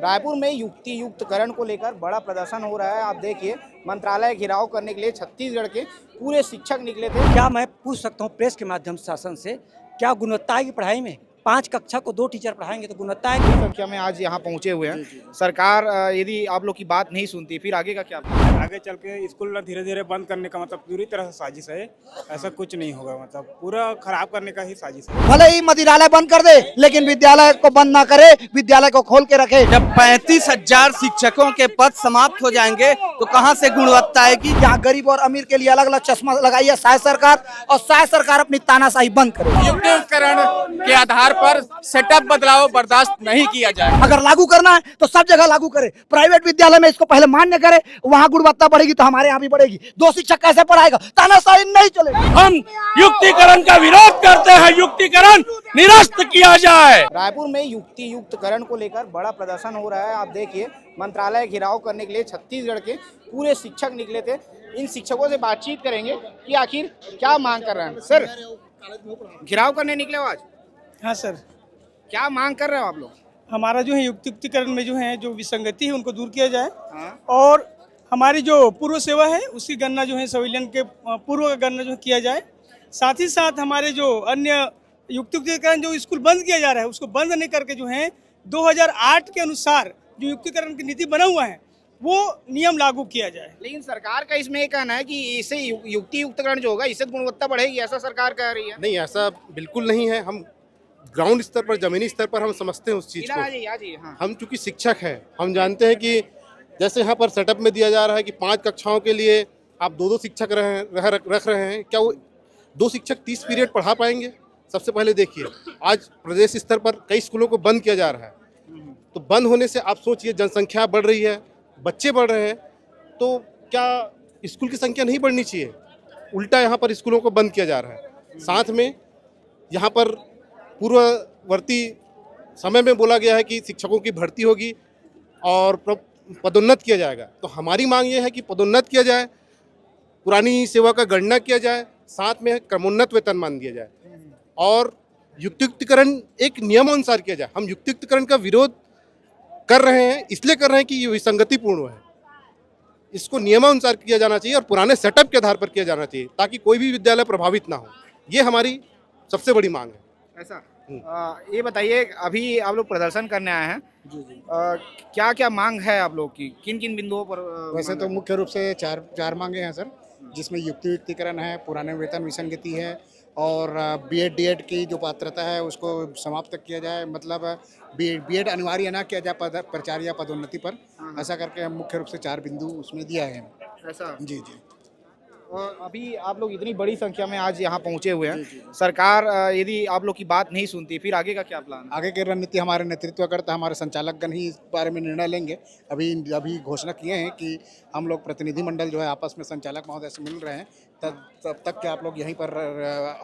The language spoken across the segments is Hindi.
रायपुर में युक्ति युक्तकरण को लेकर बड़ा प्रदर्शन हो रहा है। आप देखिए, मंत्रालय घेराव करने के लिए छत्तीसगढ़ के पूरे शिक्षक निकले थे। क्या मैं पूछ सकता हूँ प्रेस के माध्यम से शासन से, क्या गुणवत्ता की पढ़ाई में 5 कक्षा को 2 टीचर पढ़ाएंगे तो गुणवत्ता है? बड़ी संख्या में आज यहाँ पहुँचे हुए हैं। सरकार यदि आप लोग की बात नहीं सुनती फिर आगे का क्या? आगे चल के स्कूल धीरे धीरे बंद करने का मतलब पूरी तरह से साजिश है। ऐसा कुछ नहीं होगा, मतलब पूरा खराब करने का ही साजिश है। भले ही मदिरालय बंद कर दे लेकिन विद्यालय को बंद ना करे, विद्यालय को खोल के रखे। जब 35,000 शिक्षकों के पद समाप्त हो जाएंगे तो कहां से गुणवत्ता आएगी? यहाँ गरीब और अमीर के लिए अलग अलग चश्मा लगाई है शायद सरकार, और शायद सरकार अपनी तानाशाही बंद करे। युक्तिकरण के आधार पर सेटअप बदलाव बर्दाश्त नहीं किया जाए। अगर लागू करना है तो सब जगह लागू करे। प्राइवेट विद्यालय में इसको पहले मान्य करे, वहाँ गुणवत्ता बढ़ेगी तो हमारे यहाँ भी बढ़ेगी। 2 शिक्षक कैसे पढ़ाएगा? तानाशाही नहीं चलेगी। हम युक्तिकरण का विरोध करते हैं, युक्तिकरण निरस्त किया जाए। रायपुर में युक्ति युक्तकरण को लेकर बड़ा प्रदर्शन हो रहा है। आप देखिए, मंत्रालय घेराव करने के लिए छत्तीसगढ़ के पूरे शिक्षक निकले थे। इन शिक्षकों से बातचीत करेंगे कि आखिर क्या मांग कर रहे हैं। सर, घेराव करने निकले हो आज? हाँ सर, क्या मांग कर रहे हो आप लोग? हमारा जो है युक्तिकरण में जो है जो विसंगति है उनको दूर किया जाए। हाँ। और हमारी जो पूर्व सेवा है उसकी गणना जो है सिविलियन के पूर्व का गणना जो किया जाए। साथ ही साथ हमारे जो अन्य युक्तिकरण जो स्कूल बंद किया जा रहा है उसको बंद नहीं करके जो है 2008 के अनुसार जो युक्तिकरण की नीति बना हुआ है वो नियम लागू किया जाए। लेकिन सरकार का इसमें ये कहना है कि इससे युक्ति युक्तकरण जो होगा इससे गुणवत्ता बढ़ेगी, ऐसा सरकार कह रही है। नहीं, ऐसा बिल्कुल नहीं है। हम ग्राउंड स्तर पर, जमीनी स्तर पर हम समझते हैं उस चीज़ को। हाँ। हम चूंकि शिक्षक हैं, हम जानते हैं कि जैसे यहाँ पर सेटअप में दिया जा रहा है कि 5 कक्षाओं के लिए आप 2-2 शिक्षक रख रहे हैं, क्या वो 2 शिक्षक 30 पीरियड पढ़ा पाएंगे? सबसे पहले देखिए, आज प्रदेश स्तर पर कई स्कूलों को बंद किया जा रहा है। तो बंद होने से आप सोचिए, जनसंख्या बढ़ रही है, बच्चे बढ़ रहे हैं, तो क्या स्कूल की संख्या नहीं बढ़नी चाहिए? उल्टा यहाँ पर स्कूलों को बंद किया जा रहा है। साथ में यहाँ पर पूर्ववर्ती समय में बोला गया है कि शिक्षकों की भर्ती होगी और पदोन्नत किया जाएगा। तो हमारी मांग ये है कि पदोन्नत किया जाए, पुरानी सेवा का गणना किया जाए, साथ में क्रमोन्नत वेतनमान दिया जाए और युक्तिकरण एक नियमानुसार किया जाए। हम युक्तिकरण का विरोध कर रहे हैं, इसलिए कर रहे हैं कि ये विसंगतिपूर्ण है। इसको नियमानुसार किया जाना चाहिए और पुराने सेटअप के आधार पर किया जाना चाहिए ताकि कोई भी विद्यालय प्रभावित ना हो। ये हमारी सबसे बड़ी मांग है। ऐसा ये बताइए, अभी आप लोग प्रदर्शन करने आए हैं, क्या क्या मांग है आप लोग की, किन किन बिंदुओं पर? वैसे तो मुख्य रूप से चार मांगे हैं सर, जिसमें युक्तिकरण है, पुराने वेतन विसंगति है और बीएड डीएड की जो पात्रता है उसको समाप्त किया जाए। मतलब बीएड अनिवार्य ना किया जाए प्रचार या पदोन्नति पर। ऐसा करके हम मुख्य रूप से 4 बिंदु उसमें दिया है। ऐसा? जी जी। और अभी आप लोग इतनी बड़ी संख्या में आज यहाँ पहुँचे हुए हैं। सरकार यदि आप लोग की बात नहीं सुनती फिर आगे का क्या प्लान? आगे की रणनीति हमारे नेतृत्व करता हमारे संचालकगण ही इस बारे में निर्णय लेंगे। अभी घोषणा किए हैं कि हम लोग प्रतिनिधिमंडल जो है आपस में संचालक महोदय से मिल रहे हैं। तब तक के आप लोग यहीं पर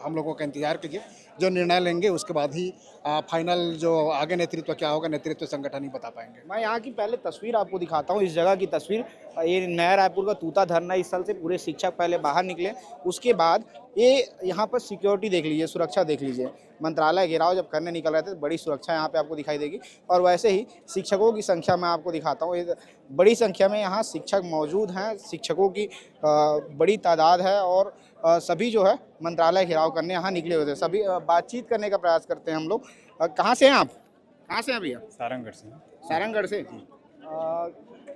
हम लोगों का इंतजार कीजिए। जो निर्णय लेंगे उसके बाद ही फाइनल जो आगे नेतृत्व क्या होगा, नेतृत्व संगठन ही बता पाएंगे। मैं यहाँ की पहले तस्वीर आपको दिखाता हूँ, इस जगह की तस्वीर। ये नया रायपुर का तूता धरना स्थल से पूरे शिक्षक पहले बाहर निकले, उसके बाद ये यहाँ पर सिक्योरिटी देख लीजिए, सुरक्षा देख लीजिए। मंत्रालय घेराव जब करने निकल रहे थे बड़ी सुरक्षा यहाँ पे आपको दिखाई देगी। और वैसे ही शिक्षकों की संख्या मैं आपको दिखाता हूँ, बड़ी संख्या में यहाँ शिक्षक मौजूद हैं। शिक्षकों की बड़ी तादाद है और सभी जो है मंत्रालय घेराव करने यहाँ निकले हुए थे। सभी बातचीत करने का प्रयास करते हैं हम लोग। कहाँ से हैं आप? कहाँ से हैं भैया? सारंगढ़ से। सारंगढ़ से।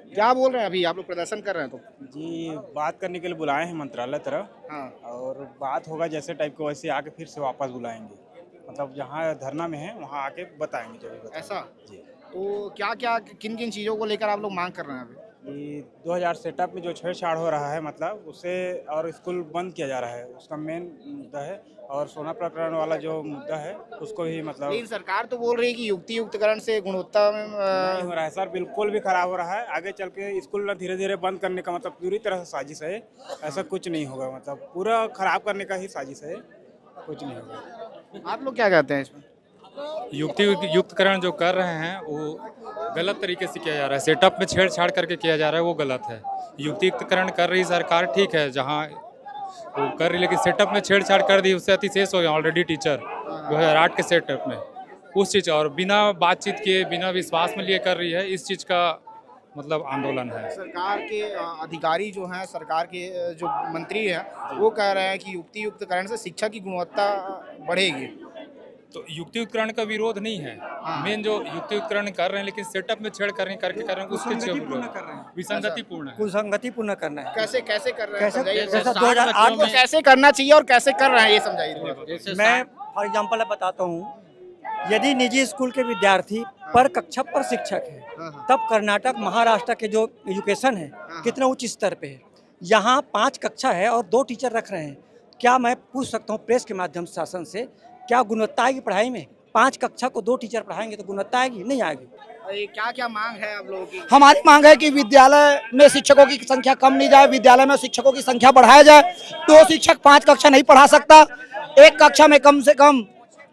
क्या बोल रहे हैं अभी आप लोग प्रदर्शन कर रहे हैं? तो जी, बात करने के लिए बुलाए हैं मंत्रालय तरफ। हाँ। और बात होगा जैसे टाइप को वैसे आके फिर से वापस बुलाएंगे। मतलब जहाँ धरना में है वहाँ आके बताएंगे जो भी बताएंगे। ऐसा? जी। तो क्या क्या किन किन चीज़ों को लेकर आप लोग मांग कर रहे हैं अभी? ये 2000 सेटअप में जो छेड़छाड़ हो रहा है, मतलब उसे और स्कूल बंद किया जा रहा है, उसका मेन मुद्दा है। और सोना प्रकरण वाला जो मुद्दा है उसको भी मतलब। लेकिन सरकार तो बोल रही है कि युक्ति युक्तकरण से गुणवत्ता में नहीं हो रहा है सर, बिल्कुल भी खराब हो रहा है। आगे चल के स्कूल धीरे धीरे बंद करने का मतलब पूरी तरह से साजिश है। ऐसा कुछ नहीं होगा, मतलब पूरा खराब करने का ही साजिश है, कुछ नहीं होगा। आप लोग क्या कहते हैं इसमें? युक्तिकरण जो कर रहे हैं वो गलत तरीके से किया जा रहा है। सेटअप में छेड़छाड़ करके किया जा रहा है, वो गलत है। युक्तिकरण कर रही सरकार ठीक है जहाँ वो कर रही, लेकिन सेटअप में छेड़छाड़ कर दी, उससे अतिशेष हो गया ऑलरेडी टीचर 2008 के सेटअप में। उस चीज़ और बिना बातचीत किए बिना विश्वास में लिए कर रही है, इस चीज़ का मतलब आंदोलन है। सरकार के अधिकारी जो हैं, सरकार के जो मंत्री हैं, वो कह रहे हैं कि युक्तियुक्तकरण से शिक्षा की गुणवत्ता बढ़ेगी। तो युक्तियुक्तकरण का विरोध नहीं है, मेन जो युक्तियुक्तकरण कर रहे हैं लेकिन सेटअप में छेड़ कर रहे हैं उसके विसंगतिपूर्ण है। कुसंगतिपूर्ण करना है। कैसे कैसे कर रहे हैं, कैसे- समझाइए। जैसा 2008 को कैसे करना चाहिए और कैसे कर रहे हैं, ये समझाइए थोड़ा। मैं फॉर एग्जांपल बताता हूँ, यदि निजी स्कूल के विद्यार्थी पर कक्षा पर शिक्षक है, तब कर्नाटक महाराष्ट्र के जो एजुकेशन है कितना उच्च स्तर पे है। यहाँ 5 कक्षा है और 2 टीचर रख रहे हैं। क्या मैं पूछ सकता हूँ प्रेस के माध्यम से शासन से, क्या गुणवत्ता आएगी पढ़ाई में? 5 कक्षा को 2 टीचर पढ़ाएंगे तो गुणवत्ता आएगी? नहीं आएगी। क्या क्या मांग है आप लोगों की? हमारी मांग है कि विद्यालय में शिक्षकों की संख्या कम नहीं जाए, विद्यालय में शिक्षकों की संख्या बढ़ाया जाए। 2 शिक्षक 5 कक्षा नहीं पढ़ा सकता। एक कक्षा में कम से कम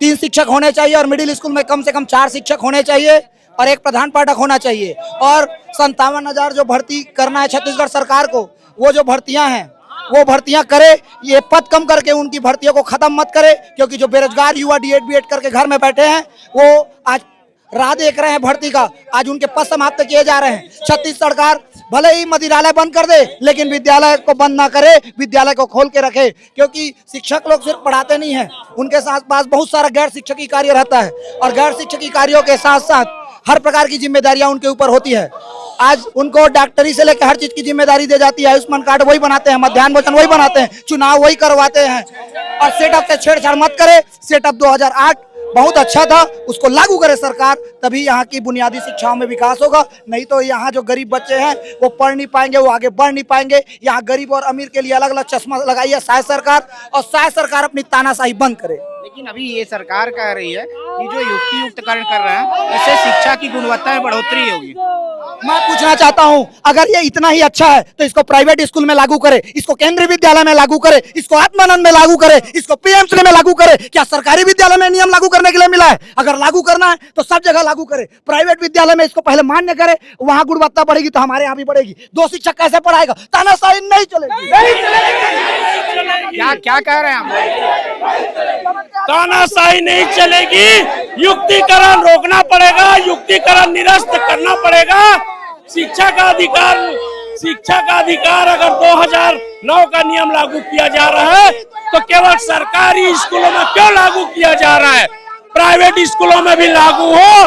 3 शिक्षक होने चाहिए और मिडिल स्कूल में कम से कम 4 शिक्षक होने चाहिए और एक प्रधान पाठक होना चाहिए। और 57,000 जो भर्ती करना है छत्तीसगढ़ सरकार को, वो जो भर्तियां हैं वो भर्तियां करे, ये पद कम करके उनकी भर्तियों को खत्म मत करे, क्योंकि जो बेरोजगार युवा डीएड बीएड करके घर में बैठे हैं वो आज राह देख रहे हैं भर्ती का। आज उनके पद समाप्त किए जा रहे हैं। छत्तीसगढ़ सरकार भले ही मदिरालय बंद कर दे लेकिन विद्यालय को बंद ना करे, विद्यालय को खोल के रखे, क्योंकि शिक्षक लोग सिर्फ पढ़ाते नहीं हैं, उनके साथ पास बहुत सारा गैर शिक्षकी कार्य रहता है और गैर शिक्षकी कार्यों के साथ साथ हर प्रकार की जिम्मेदारियां उनके ऊपर होती है। आज उनको डॉक्टरी से लेकर हर चीज की जिम्मेदारी दे जाती है। आयुष्मान कार्ड वही बनाते हैं, मध्याह्न भोजन वही बनाते हैं, चुनाव वही करवाते हैं। और सेटअप से छेड़छाड़ मत करे। सेटअप 2008 बहुत अच्छा था, उसको लागू करे सरकार, तभी यहाँ की बुनियादी शिक्षाओं में विकास होगा। नहीं तो यहाँ जो गरीब बच्चे हैं वो पढ़ नहीं पाएंगे, वो आगे बढ़ नहीं पाएंगे। यहाँ गरीब और अमीर के लिए अलग अलग चश्मा लगाई है शायद सरकार, और शायद सरकार अपनी तानाशाही बंद करे। लेकिन अभी ये सरकार कह रही है कि जो युक्तियुक्तकरण कर रहे हैं इससे शिक्षा की गुणवत्ता में बढ़ोतरी होगी। मैं पूछना चाहता हूं, अगर ये इतना ही अच्छा है तो इसको प्राइवेट स्कूल में लागू करे, इसको केंद्रीय विद्यालय में लागू करे, इसको आत्मानंद में लागू करे, इसको पीएमश्री में लागू करे। क्या सरकारी विद्यालय में नियम लागू करने के लिए मिला है? अगर लागू करना है तो सब जगह लागू करे। प्राइवेट विद्यालय में इसको पहले मान्य करे, वहां गुणवत्ता बढ़ेगी तो हमारे यहाँ भी बढ़ेगी। 2 शिक्षक कैसे पढ़ाएगा? तानाशाही नहीं चलेगी। क्या क्या कह रहे हैं आप? तानाशाही नहीं चलेगी, युक्तिकरण रोकना पड़ेगा, युक्तिकरण निरस्त करना पड़ेगा। शिक्षा का अधिकार अगर 2009 का नियम लागू किया जा रहा है तो केवल सरकारी स्कूलों में क्यों लागू किया जा रहा है? प्राइवेट स्कूलों में भी लागू हो।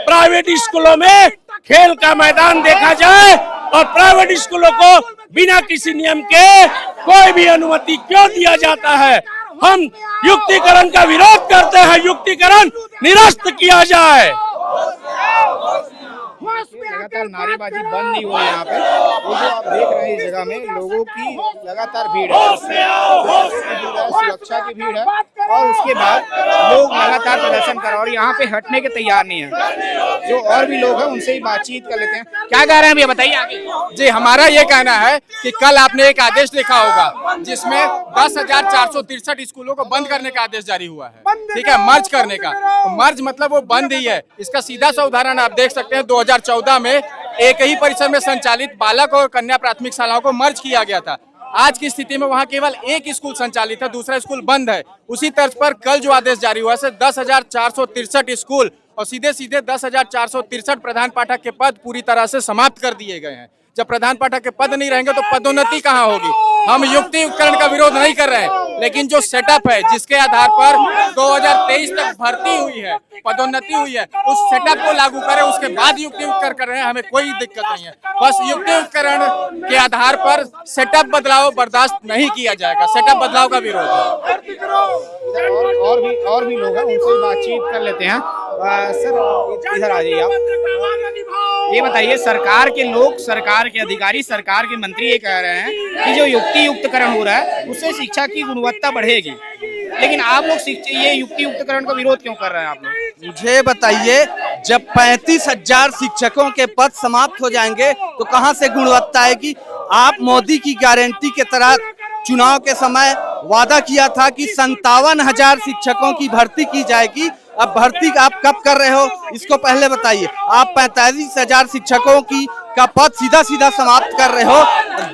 प्राइवेट स्कूलों में खेल का मैदान देखा जाए और प्राइवेट स्कूलों को बिना किसी नियम के कोई भी अनुमति क्यों दिया जाता है? हम युक्तिकरण का विरोध करते हैं, युक्तिकरण निरस्त किया जाए। लगातार नारेबाजी बंद नहीं हो रही यहाँ पे। वो जो आप देख रहे हैं इस जगह में लोगों की लगातार भीड़ है, सुरक्षा की भीड़ है और उसके बाद लोग लगातार प्रदर्शन कर रहे हैं और यहाँ पे हटने के तैयार नहीं है। जो और भी लोग हैं उनसे ही बातचीत कर लेते हैं। क्या कह रहे हैं भैया, बताइए आगे। जी, हमारा ये कहना है कि कल आपने एक आदेश देखा होगा जिसमें 10,463 स्कूलों को बंद करने का आदेश जारी हुआ है, ठीक है, मर्ज करने का। तो मर्ज मतलब वो बंद ही है। इसका सीधा सा उदाहरण आप देख सकते हैं, 2014 में एक ही परिसर में संचालित बालक और कन्या प्राथमिक शालाओं को मर्ज किया गया था। आज की स्थिति में वहां केवल एक स्कूल संचालित है, दूसरा स्कूल बंद है। उसी तर्ज पर कल जो आदेश जारी हुआ है 10,463 स्कूल और सीधे सीधे 10,463 प्रधान पाठक के पद पूरी तरह से समाप्त कर दिए गए हैं। जब प्रधान पाठक के पद नहीं रहेंगे तो पदोन्नति कहाँ होगी? हम युक्तियुक्तकरण का विरोध नहीं कर रहे हैं, लेकिन जो सेटअप है जिसके आधार पर 2023 तक भर्ती हुई है, पदोन्नति हुई है, उस सेटअप को लागू करें, उसके बाद युक्तियुक्तकरण कर रहे हैं, हमें कोई दिक्कत नहीं है। बस युक्तियुक्तकरण के आधार पर सेटअप बदलाव बर्दाश्त नहीं किया जाएगा, सेटअप बदलाव का विरोध है। और भी लोग हैं, उनसे बातचीत कर लेते हैं। सर इधर आ जाइए आप। ये बताइए, सरकार के लोग, सरकार के अधिकारी, सरकार के मंत्री ये कह रहे हैं कि जो युक्तियुक्तकरण हो रहा है उससे शिक्षा की गुणवत्ता बढ़ेगी, लेकिन आप लोग ये युक्तियुक्तकरण का विरोध क्यों कर रहे हैं आप लोग? मुझे बताइए, जब 35,000 शिक्षकों के पद समाप्त हो जाएंगे तो कहां से गुणवत्ता आएगी? आप मोदी की गारंटी के तरह चुनाव के समय वादा किया था कि 57,000 शिक्षकों की भर्ती की जाएगी। अब भर्ती आप कब कर रहे हो इसको पहले बताइए। आप 45,000 शिक्षकों की का पद सीधा सीधा समाप्त कर रहे हो।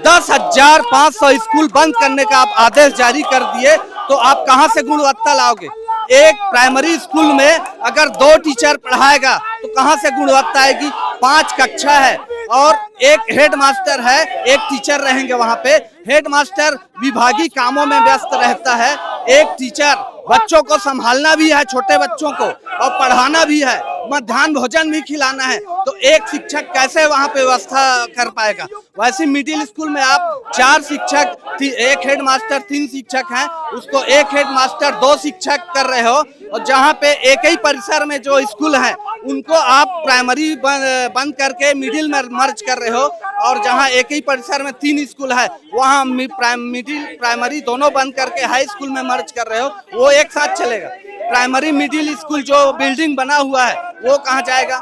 10,500 स्कूल बंद करने का आप आदेश जारी कर दिए, तो आप कहां से गुणवत्ता लाओगे? एक प्राइमरी स्कूल में अगर 2 टीचर पढ़ाएगा तो कहाँ से गुणवत्ता आएगी। 5 कक्षा है और एक हेड मास्टर है, एक टीचर रहेंगे वहाँ पे। हेड मास्टर विभागीय कामों में व्यस्त रहता है, एक टीचर बच्चों को संभालना भी है, छोटे बच्चों को, और पढ़ाना भी है, मध्याह्न भोजन भी खिलाना है। तो एक शिक्षक कैसे वहाँ पे व्यवस्था कर पाएगा। वैसे मिडिल स्कूल में आप 4 शिक्षक, एक हेड मास्टर, 3 शिक्षक हैं, उसको एक हेड मास्टर 2 शिक्षक कर रहे हो। और जहाँ पे एक ही परिसर में जो स्कूल है उनको आप प्राइमरी बंद करके मिडिल में मर्ज कर रहे हो, और जहाँ एक ही परिसर में 3 स्कूल है वहाँ मिडिल प्राइमरी दोनों बंद करके हाई स्कूल में मर्ज कर रहे हो। वो एक साथ चलेगा? प्राइमरी मिडिल स्कूल जो बिल्डिंग बना हुआ है वो कहाँ जाएगा?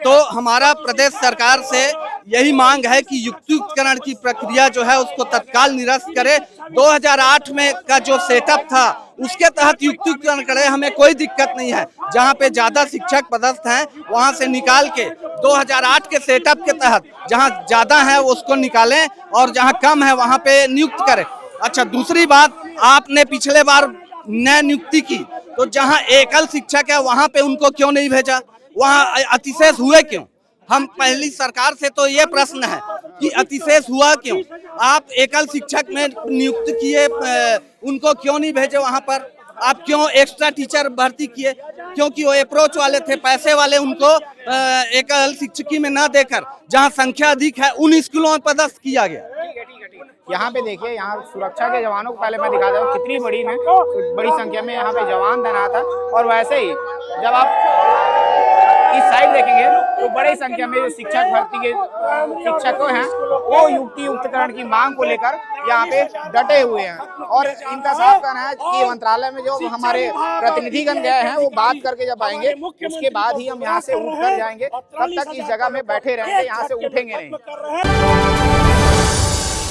तो हमारा प्रदेश सरकार से यही मांग है कि युक्तिकरण की प्रक्रिया जो है उसको तत्काल निरस्त करे। 2008 में का जो सेटअप था उसके तहत युक्तिकरण करे, हमें कोई दिक्कत नहीं है। जहाँ पे ज्यादा शिक्षक पदस्थ हैं वहाँ से निकाल के 2008 के सेटअप के तहत जहाँ ज्यादा है उसको निकालें और जहाँ कम है वहाँ पे नियुक्त करें। अच्छा, दूसरी बात, आपने पिछले बार नई नियुक्ति की तो जहाँ एकल शिक्षक है वहाँ पे उनको क्यों नहीं भेजा? वहाँ अतिशेष हुए क्यों? हम पहली सरकार से तो ये प्रश्न है कि अतिशेष हुआ क्यों? आप एकल शिक्षक में नियुक्त किए, उनको क्यों नहीं भेजे वहाँ पर? आप क्यों एक्स्ट्रा टीचर भर्ती किए? क्योंकि वो अप्रोच वाले थे, पैसे वाले, उनको एकल शिक्षकी में न देकर जहाँ संख्या अधिक है उन स्कूलों में पदस्थ किया गया। यहाँ पे देखिए, यहाँ सुरक्षा के जवानों को पहले मैं दिखा दूँ कितनी बड़ी संख्या में यहाँ पे जवान तैनात है। और वैसे ही जब आप इस साइड देखेंगे तो बड़ी संख्या में जो शिक्षक भर्ती के शिक्षक हैं वो युक्तिकरण की मांग को लेकर यहाँ पे डटे हुए हैं। और इनका साफ कहना है कि मंत्रालय में जो हमारे प्रतिनिधिगण गए हैं वो बात करके जब आएंगे उसके बाद ही हम यहाँ से उठ कर जाएंगे, तब तक इस जगह में बैठे रहेंगे, यहाँ से उठेंगे नहीं।